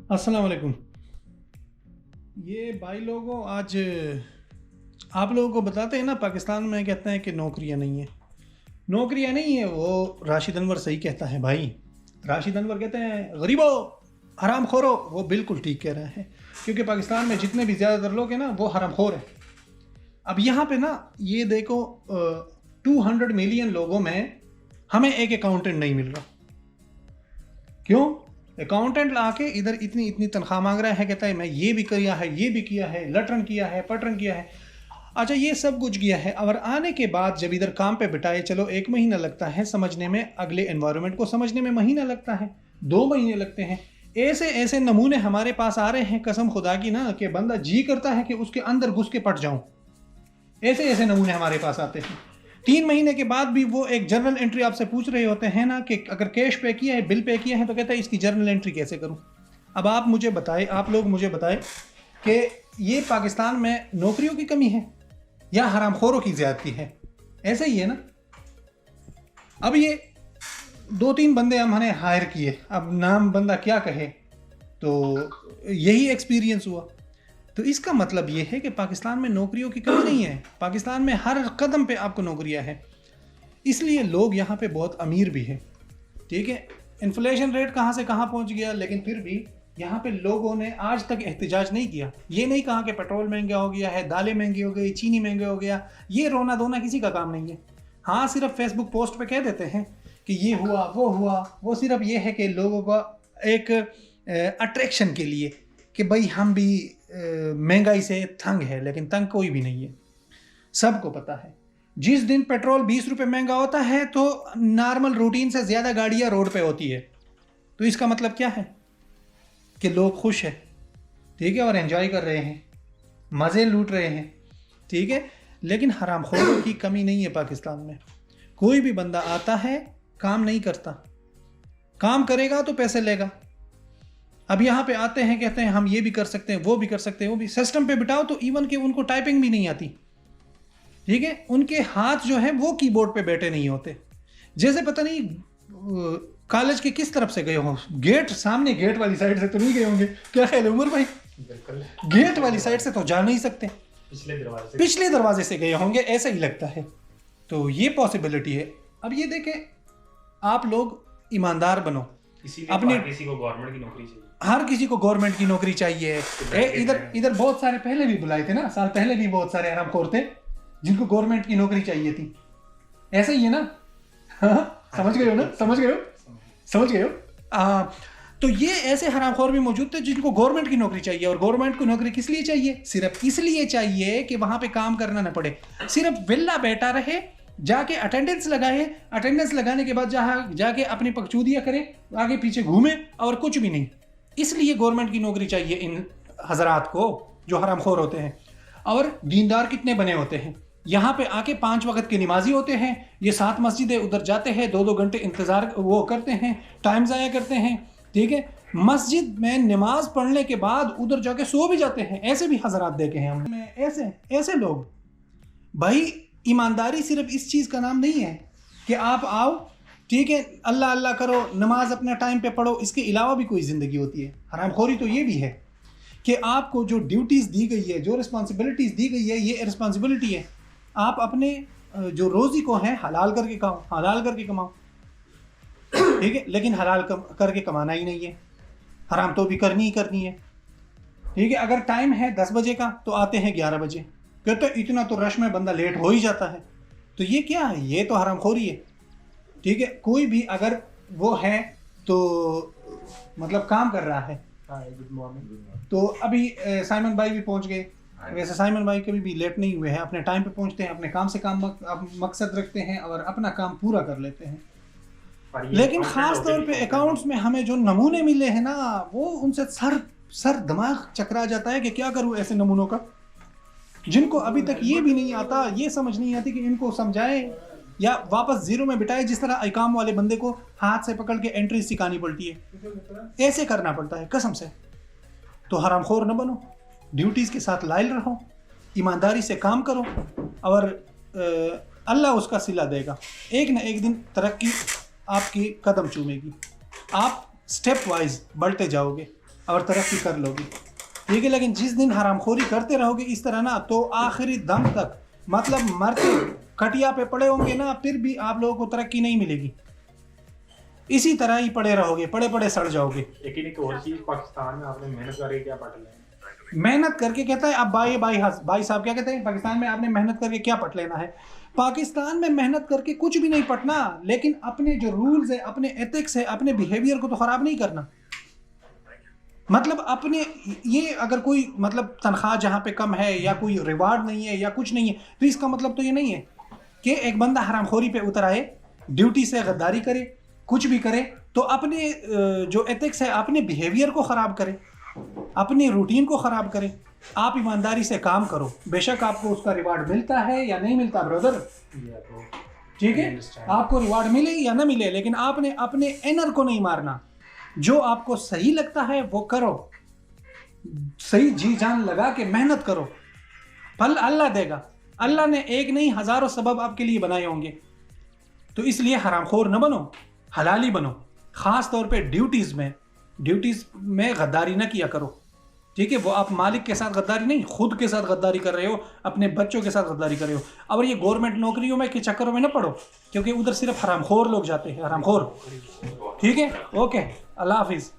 अस्सलाम वालेकुम। ये भाई लोगों, आज आप लोगों को बताते हैं ना, पाकिस्तान में कहते हैं कि नौकरियां नहीं है। नौकरियां नहीं है वो राशिद अनवर सही कहता है भाई। राशिद अनवर कहते हैं गरीबों हरामखोरो, वो बिल्कुल ठीक कह रहे हैं, क्योंकि पाकिस्तान में जितने भी ज़्यादातर लोग हैं ना वो हरामखोर हैं। अब यहाँ पे ना ये देखो, 200 मिलियन लोगों में हमें एक अकाउंटेंट नहीं मिल रहा। क्यों? अकाउंटेंट लाके इधर इतनी इतनी तनख्वाह मांग रहा है, कहता है मैं ये भी किया है, ये भी किया है, लटरन किया है, पटरन किया है। अच्छा, ये सब कुछ किया है, और आने के बाद जब इधर काम पे बिठाए, चलो 1 महीना लगता है समझने में, अगले एनवायरनमेंट को समझने में महीना लगता है, 2 महीने लगते हैं। ऐसे ऐसे नमूने हमारे पास आ रहे हैं कसम खुदा की ना, कि बंदा जी करता है कि उसके अंदर घुस के पट जाऊं। ऐसे ऐसे नमूने हमारे पास आते हैं। 3 महीने के बाद भी वो एक जर्नल एंट्री आपसे पूछ रहे होते हैं ना, कि अगर कैश पे किया है, बिल पे किया है, तो कहता है इसकी जर्नल एंट्री कैसे करूं। अब आप लोग मुझे बताएं कि ये पाकिस्तान में नौकरियों की कमी है या हरामखोरों की ज्यादती है? ऐसे ही है ना। अब ये 2-3 बंदे हमने हायर किए, अब नाम बंदा क्या कहे, तो यही एक्सपीरियंस हुआ। तो इसका मतलब ये है कि पाकिस्तान में नौकरियों की कमी नहीं है। पाकिस्तान में हर कदम पे आपको नौकरियां हैं, इसलिए लोग यहाँ पे बहुत अमीर भी हैं। ठीक है, इन्फ्लेशन रेट कहाँ से कहाँ पहुँच गया, लेकिन फिर भी यहाँ पे लोगों ने आज तक एहतजाज नहीं किया। ये नहीं कहा कि पेट्रोल महंगा हो गया है, दालें महंगी हो गई, चीनी महंगे हो गया। ये रोना धोना किसी का काम नहीं है। हाँ, सिर्फ फेसबुक पोस्ट पे कह देते हैं कि ये हुआ वो हुआ। वो सिर्फ ये है कि लोगों का एक अट्रैक्शन के लिए कि भाई हम भी महंगाई से तंग है, लेकिन तंग कोई भी नहीं है। सबको पता है जिस दिन पेट्रोल 20 रुपये महंगा होता है तो नॉर्मल रूटीन से ज़्यादा गाड़ियाँ रोड पे होती है। तो इसका मतलब क्या है कि लोग खुश हैं, ठीक है, और एंजॉय कर रहे हैं, मज़े लूट रहे हैं, ठीक है। लेकिन हरामखोरों की कमी नहीं है पाकिस्तान में। कोई भी बंदा आता है, काम नहीं करता, काम करेगा तो पैसे लेगा। अब यहाँ पे आते हैं, कहते हैं हम ये भी कर सकते हैं, वो भी कर सकते हैं, वो भी। सिस्टम पे बिठाओ तो इवन कि उनको टाइपिंग भी नहीं आती, ठीक है। उनके हाथ जो है वो कीबोर्ड पे बैठे नहीं होते। जैसे पता नहीं कॉलेज के किस तरफ से गए हो, गेट सामने गेट वाली साइड से तो नहीं गए होंगे, क्या ख्याल है उमर भाई? बिल्कुल, गेट वाली साइड से तो जा नहीं सकते, पिछले दरवाजे से गए होंगे, ऐसा ही लगता है। तो ये पॉसिबिलिटी है। अब ये देखें, आप लोग ईमानदार बनो, अपने किसी को गवर्नमेंट की नौकरी चाहिए, हर किसी को गवर्नमेंट की नौकरी चाहिए। इधर बहुत सारे पहले भी बुलाए थे ना, साल पहले भी बहुत सारे हरामखोर थे जिनको गवर्नमेंट की नौकरी चाहिए थी। ऐसा ही है ना? हाँ, समझ गए हो ना? समझ गए हो? तो ये ऐसे हरामखोर भी मौजूद थे जिनको गवर्नमेंट की नौकरी चाहिए। और गवर्नमेंट को नौकरी किस लिए चाहिए? सिर्फ इसलिए चाहिए कि वहां पे काम करना ना पड़े, सिर्फ विला बैठा रहे, जाके अटेंडेंस लगाए, अटेंडेंस लगाने के बाद जाके अपनी पगचूदियाँ करे, आगे पीछे घूमे, और कुछ भी नहीं। इसलिए गवर्नमेंट की नौकरी चाहिए इन हजरात को जो हरामखोर होते हैं। और दीनदार कितने बने होते हैं, यहाँ पे आके 5 वक्त के नमाजी होते हैं। ये 7 मस्जिदें उधर जाते हैं, 2-2 घंटे इंतजार वो करते हैं, टाइम ज़ाया करते हैं, ठीक है। मस्जिद में नमाज पढ़ने के बाद उधर जाके सो भी जाते हैं। ऐसे भी हजरात देखे हैं हमने, ऐसे लोग। भाई ईमानदारी सिर्फ इस चीज़ का नाम नहीं है कि आप आओ, ठीक है, अल्लाह अल्लाह करो, नमाज अपना टाइम पे पढ़ो, इसके अलावा भी कोई ज़िंदगी होती है। हरामखोरी तो ये भी है कि आपको जो ड्यूटीज़ दी गई है, जो रिस्पॉन्सिबिलिटीज़ दी गई है, ये रिस्पॉन्सिबिलिटी है। आप अपने जो रोज़ी को है हलाल करके खाओ, हलाल करके कमाओ, ठीक है। लेकिन हलाल करके कमाना ही नहीं है, हराम तो भी करनी ही करनी है, ठीक है। अगर टाइम है 10 बजे का तो आते हैं 11 बजे, कहते इतना तो रश में बंदा लेट हो ही जाता है। तो ये क्या है? ये तो हरामखोरी है, ठीक है। कोई भी अगर वो है तो मतलब काम कर रहा है। Good morning. तो अभी साइमन भाई भी पहुंच गए। वैसे साइमन भाई कभी भी लेट नहीं हुए हैं, अपने टाइम पे पहुंचते हैं, अपने काम से काम मकसद रखते हैं और अपना काम पूरा कर लेते हैं। लेकिन खास तौर पे अकाउंट्स में हमें जो नमूने मिले हैं ना, वो उनसे सर दिमाग चकरा जाता है कि क्या करूं ऐसे नमूनों का, जिनको अभी तक ये भी नहीं आता, ये समझ नहीं आती कि इनको समझाएं या वापस जीरो में बिठाए। जिस तरह आईकाम वाले बंदे को हाथ से पकड़ के एंट्री सिखानी पड़ती है, ऐसे करना पड़ता है कसम से। तो हरामखोर न बनो, ड्यूटीज़ के साथ लायल रहो, ईमानदारी से काम करो, और अल्लाह उसका सिला देगा। एक न एक दिन तरक्की आपकी कदम चूमेगी, आप स्टेप वाइज बढ़ते जाओगे। اور ترقی کر لو گی، ٹھیک ہے. لیکن جس دن حرام خوری کرتے رہو گے اس طرح نا تو آخری دم تک مطلب مرتے کٹیا پہ پڑے ہوں گے نا پھر بھی آپ لوگوں کو ترقی نہیں ملے گی، اسی طرح ہی پڑے رہو گے، پڑے پڑے سڑ جاؤ گے. لیکن ایک اور چیز پاکستان میں آپ نے محنت کر کے کیا پٹ لیں؟ محنت کر کے کہتا ہے اب بھائی صاحب کیا کہتے ہیں پاکستان میں آپ نے محنت کر کے کیا پٹ لینا ہے. پاکستان میں محنت کر کے کچھ بھی نہیں پٹنا، لیکن اپنے جو رولز ہے، اپنے ایتھکس ہے، اپنے بیہیویئر کو تو خراب نہیں کرنا. مطلب اپنے یہ اگر کوئی مطلب تنخواہ جہاں پہ کم ہے یا کوئی ریوارڈ نہیں ہے یا کچھ نہیں ہے تو اس کا مطلب تو یہ نہیں ہے کہ ایک بندہ حرام خوری پہ اتر آئے، ڈیوٹی سے غداری کرے، کچھ بھی کرے تو اپنے جو ایتھکس ہے، اپنے بیہیویئر کو خراب کرے، اپنی روٹین کو خراب کرے. آپ ایمانداری سے کام کرو، بے شک آپ کو اس کا ریوارڈ ملتا ہے یا نہیں ملتا برادر، ٹھیک ہے، آپ کو ریوارڈ ملے یا نہ ملے، لیکن آپ نے اپنے انر کو نہیں مارنا. جو آپ کو صحیح لگتا ہے وہ کرو، صحیح جی جان لگا کے محنت کرو، پھل اللہ دے گا. اللہ نے ایک نہیں ہزاروں سبب آپ کے لیے بنائے ہوں گے. تو اس لیے حرام خور نہ بنو، حلالی بنو. خاص طور پہ ڈیوٹیز میں غداری نہ کیا کرو، ٹھیک ہے. وہ آپ مالک کے ساتھ غداری نہیں، خود کے ساتھ غداری کر رہے ہو، اپنے بچوں کے ساتھ غداری کر رہے ہو. اور یہ گورنمنٹ نوکریوں میں کے چکروں میں نہ پڑو، کیونکہ ادھر صرف حرام خور لوگ جاتے ہیں، حرام خور. ٹھیک ہے، اوکے، اللہ حافظ.